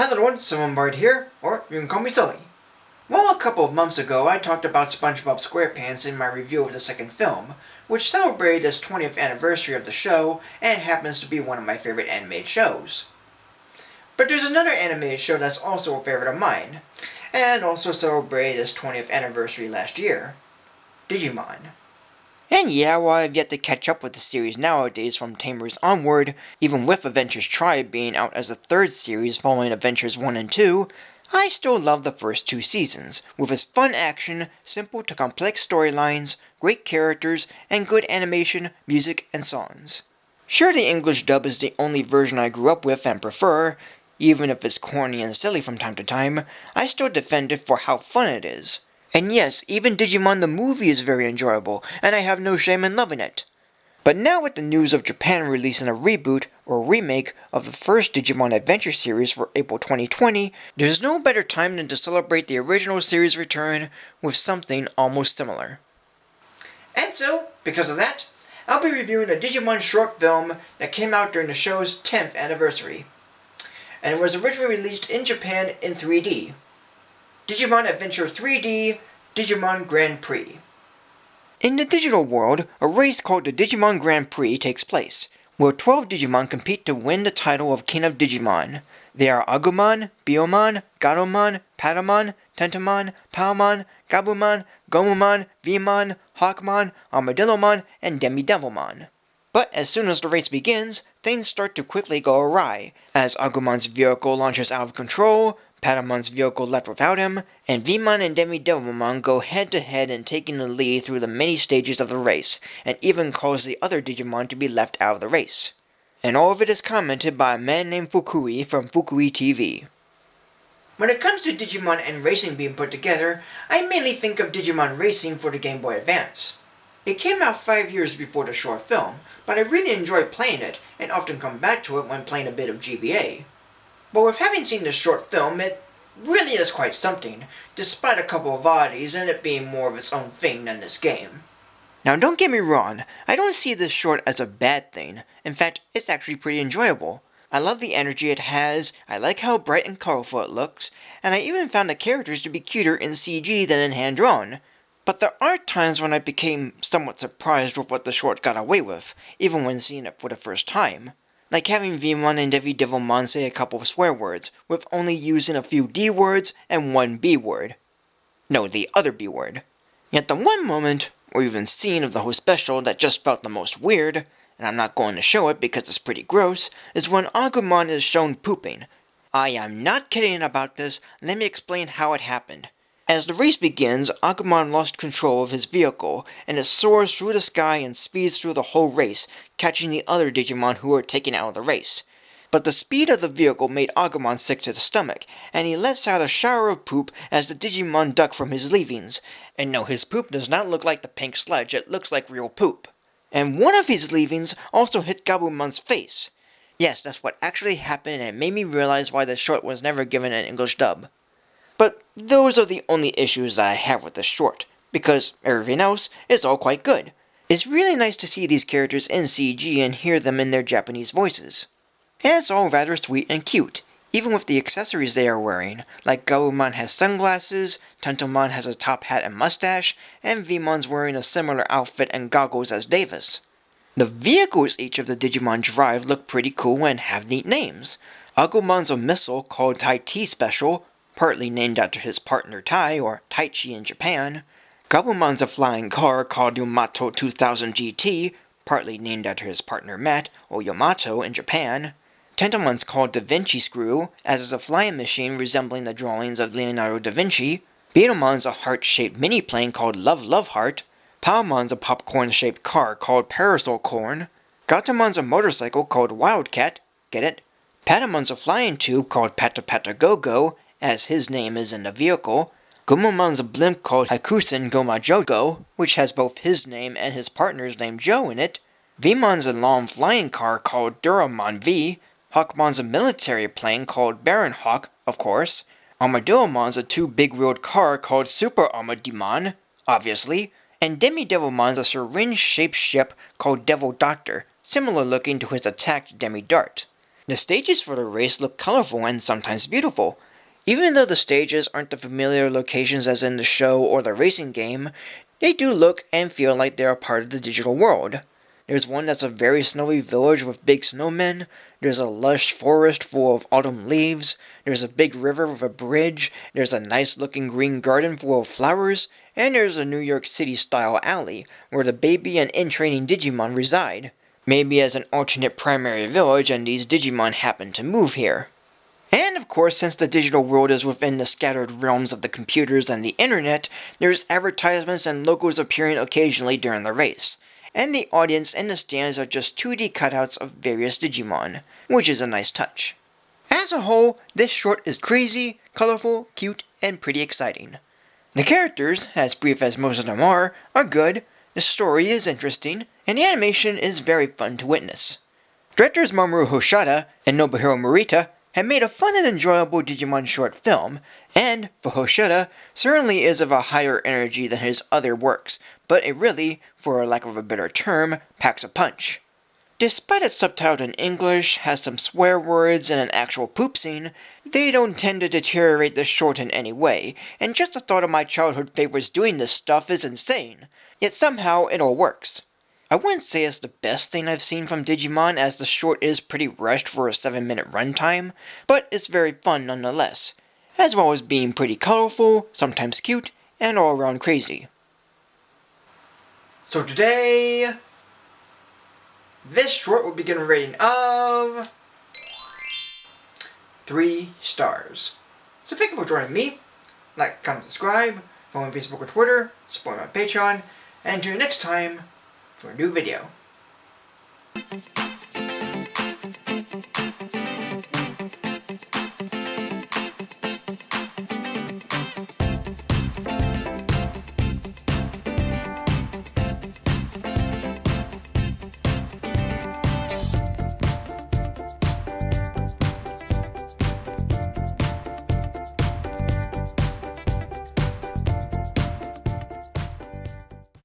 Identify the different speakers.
Speaker 1: Hello everyone, Bard here, or you can call me Sully. Well, a couple of months ago I talked about SpongeBob SquarePants in my review of the second film, which celebrated its 20th anniversary of the show and happens to be one of my favorite animated shows. But there's another animated show that's also a favorite of mine, and also celebrated its 20th anniversary last year. Digimon. And yeah, while I've yet to catch up with the series nowadays from Tamers onward, even with Adventure's Tribe being out as a third series following Adventures 1 and 2, I still love the first two seasons, with its fun action, simple to complex storylines, great characters, and good animation, music, and songs. Sure, the English dub is the only version I grew up with and prefer. Even if it's corny and silly from time to time, I still defend it for how fun it is. And yes, even Digimon the movie is very enjoyable, and I have no shame in loving it. But now with the news of Japan releasing a reboot, or remake, of the first Digimon Adventure series for April 2020, there's no better time than to celebrate the original series' return with something almost similar. And so, because of that, I'll be reviewing a Digimon short film that came out during the show's 10th anniversary. And it was originally released in Japan in 3D. Digimon Adventure 3D, Digimon Grand Prix. In the digital world, a race called the Digimon Grand Prix takes place, where 12 Digimon compete to win the title of King of Digimon. They are Agumon, Biyomon, Gatomon, Patamon, Tentomon, Palmon, Gabumon, Gomumon, Vmon, Hawkmon, Armadillomon, and Demi-Devilmon. But as soon as the race begins, things start to quickly go awry, as Agumon's vehicle launches out of control, Patamon's vehicle left without him, and Vmon and Demi-Devilmon go head-to-head in taking the lead through the many stages of the race, and even cause the other Digimon to be left out of the race. And all of it is commented by a man named Fukui from Fukui TV. When it comes to Digimon and racing being put together, I mainly think of Digimon Racing for the Game Boy Advance. It came out 5 years before the short film, but I really enjoy playing it, and often come back to it when playing a bit of GBA. But with having seen the short film, it really is quite something, despite a couple of oddities and it being more of its own thing than this game. Now don't get me wrong, I don't see this short as a bad thing. In fact, it's actually pretty enjoyable. I love the energy it has, I like how bright and colorful it looks, and I even found the characters to be cuter in CG than in hand-drawn. But there are times when I became somewhat surprised with what the short got away with, even when seeing it for the first time. Like having Vmon and Demi-Devilmon say a couple of swear words, with only using a few D words and one B word. No, the other B word. Yet the one moment, or even scene of the whole special that just felt the most weird, and I'm not going to show it because it's pretty gross, is when Agumon is shown pooping. I am not kidding about this, let me explain how it happened. As the race begins, Agumon lost control of his vehicle, and it soars through the sky and speeds through the whole race, catching the other Digimon who were taken out of the race. But the speed of the vehicle made Agumon sick to the stomach, and he lets out a shower of poop as the Digimon duck from his leavings. And no, his poop does not look like the pink sludge, it looks like real poop. And one of his leavings also hit Gabumon's face. Yes, that's what actually happened, and it made me realize why the short was never given an English dub. But those are the only issues that I have with this short, because everything else is all quite good. It's really nice to see these characters in CG and hear them in their Japanese voices. And it's all rather sweet and cute, even with the accessories they are wearing, like Gabumon has sunglasses, Tentomon has a top hat and mustache, and Vmon's wearing a similar outfit and goggles as Davis. The vehicles each of the Digimon drive look pretty cool and have neat names. Agumon's a missile called Tai T Special, partly named after his partner Tai, or Taichi in Japan. Gabumon's a flying car called Yamato 2000 GT, partly named after his partner Matt, or Yamato in Japan. Tentomon's called Da Vinci Screw, as is a flying machine resembling the drawings of Leonardo da Vinci. Beetlemon's a heart-shaped mini-plane called Love Love Heart. Palmon's a popcorn-shaped car called Parasol Corn. Gatomon's a motorcycle called Wildcat, get it? Patamon's a flying tube called Pata Pata Go Go, as his name is in the vehicle. Gomumon's a blimp called Hakusen Goma Jogo, which has both his name and his partner's name Joe in it. Vmon's a long flying car called Duramon V. Hawkmon's a military plane called Baron Hawk, of course. Armadillomon's a two big-wheeled car called Super Armadimon, obviously. And Demi-Devilmon's a syringe-shaped ship called Devil Doctor, similar looking to his attacked Demi-Dart. The stages for the race look colorful and sometimes beautiful. Even though the stages aren't the familiar locations as in the show or the racing game, they do look and feel like they're a part of the digital world. There's one that's a very snowy village with big snowmen, there's a lush forest full of autumn leaves, there's a big river with a bridge, there's a nice looking green garden full of flowers, and there's a New York City style alley where the baby and in-training Digimon reside. Maybe as an alternate primary village and these Digimon happen to move here. And of course, since the digital world is within the scattered realms of the computers and the internet, there's advertisements and logos appearing occasionally during the race. And the audience and the stands are just 2D cutouts of various Digimon, which is a nice touch. As a whole, this short is crazy, colorful, cute, and pretty exciting. The characters, as brief as most of them are good, the story is interesting, and the animation is very fun to witness. Directors Mamoru Hoshida and Nobuhiro Morita have made a fun and enjoyable Digimon short film, and, for Hoshida, certainly is of a higher energy than his other works, but it really, for lack of a better term, packs a punch. Despite its subtitled in English, has some swear words and an actual poop scene, they don't tend to deteriorate the short in any way, and just the thought of my childhood favorites doing this stuff is insane, yet somehow it all works. I wouldn't say it's the best thing I've seen from Digimon, as the short is pretty rushed for a 7-minute runtime, but it's very fun nonetheless, as well as being pretty colorful, sometimes cute, and all around crazy. So today, this short will be getting a rating of 3 stars. So thank you for joining me. Like, comment, subscribe, follow me on Facebook or Twitter, support my Patreon, and until next time, for a new video.